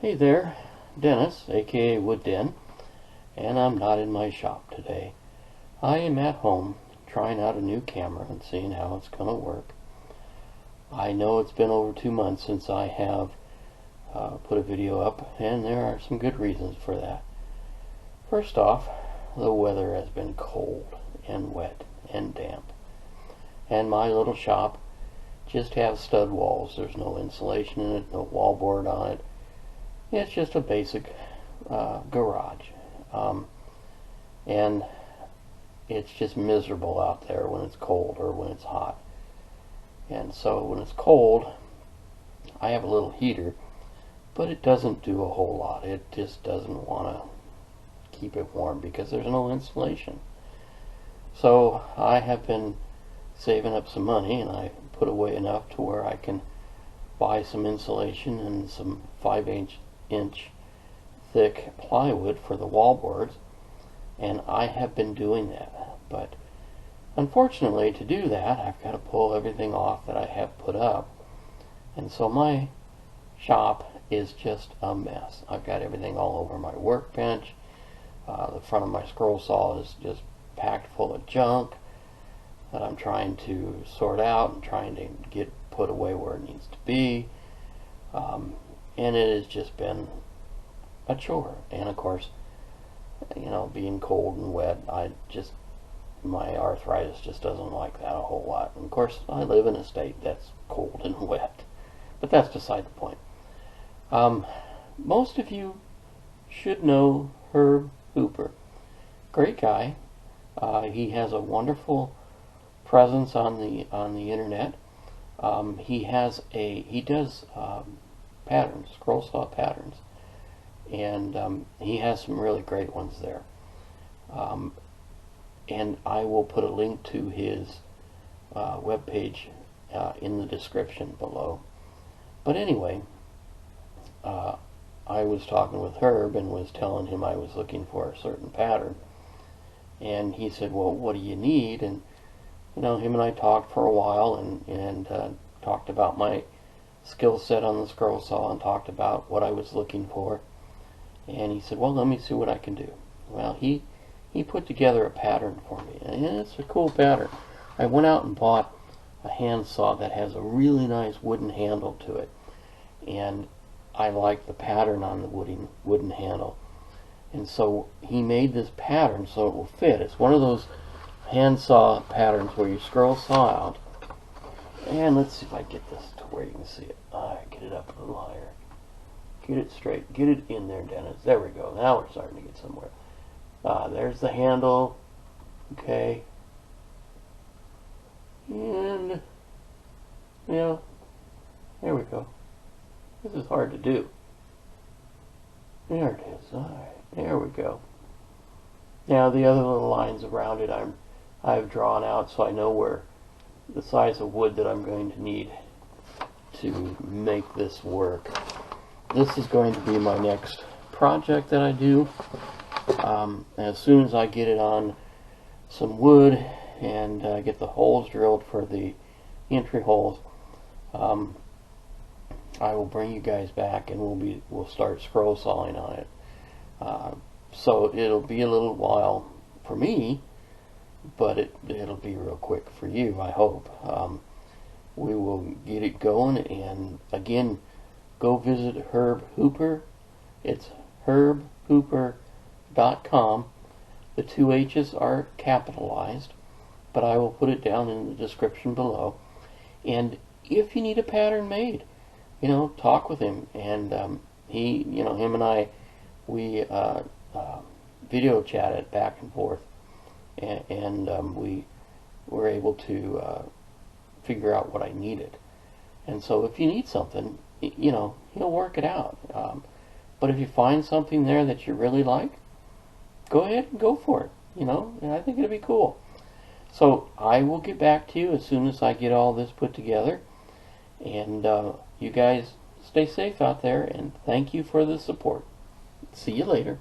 Hey there, Dennis, aka Woodden, and I'm not in my shop today. I am at home trying out a new camera and seeing how it's going to work. I know it's been over 2 months since I have put a video up, and there are some good reasons for that. First off, the weather has been cold and wet and damp, and my little shop just has stud walls. There's no insulation in it, no wallboard on it. It's just a basic garage, and it's just miserable out there when it's cold or when it's hot. And so when it's cold, I have a little heater, but it doesn't do a whole lot. It just doesn't want to keep it warm because there's no insulation. So I have been saving up some money, and I put away enough to where I can buy some insulation and some 5-inch thick plywood for the wallboards, and I have been doing that. But unfortunately, to do that, I've got to pull everything off that I have put up, and so my shop is just a mess. I've got everything all over my workbench. The front of my scroll saw is just packed full of junk that I'm trying to sort out and trying to get put away where it needs to be. And it has just been a chore. And of course, you know, being cold and wet, my arthritis just doesn't like that a whole lot. And of course, I live in a state that's cold and wet. But that's beside the point. Most of you should know Herb Hooper. Great guy. He has a wonderful presence on the internet. He does patterns, scroll saw patterns, and he has some really great ones there. And I will put a link to his webpage in the description below. But anyway, I was talking with Herb and was telling him I was looking for a certain pattern, and he said, "Well, what do you need?" And you know, him and I talked for a while and talked about my skill set on the scroll saw and talked about what I was looking for. And he said, "Well, let me see what I can do." Well, he put together a pattern for me, and it's a cool pattern. I went out and bought a hand saw that has a really nice wooden handle to it, and I like the pattern on the wooden handle. And so he made this pattern so it will fit. It's one of those hand saw patterns where you scroll saw out, and let's see if I get this to where you can see it. Get it up a little higher. Get it straight. Get it in there, Dennis. There we go. Now we're starting to get somewhere. There's the handle. Okay. And, yeah, there we go. This is hard to do. There it is. Alright, there we go. Now the other little lines around it I've drawn out so I know where the size of wood that I'm going to need to make this work. This is going to be my next project that I do. As soon as I get it on some wood and get the holes drilled for the entry holes, I will bring you guys back and we'll start scroll sawing on it. So it'll be a little while for me, but it'll be real quick for you, I hope. We will get it going, and again, go visit Herb Hooper. It's herbhooper.com. The 2 H's are capitalized, but I will put it down in the description below. And if you need a pattern made, you know, talk with him. And him and I, we video chatted back and forth, and we were able to figure out what I needed. And so if you need something, you know, he'll work it out. But if you find something there that you really like, go ahead and go for it. You know, and I think it'll be cool. So I will get back to you as soon as I get all this put together. And you guys stay safe out there, and thank you for the support. See you later.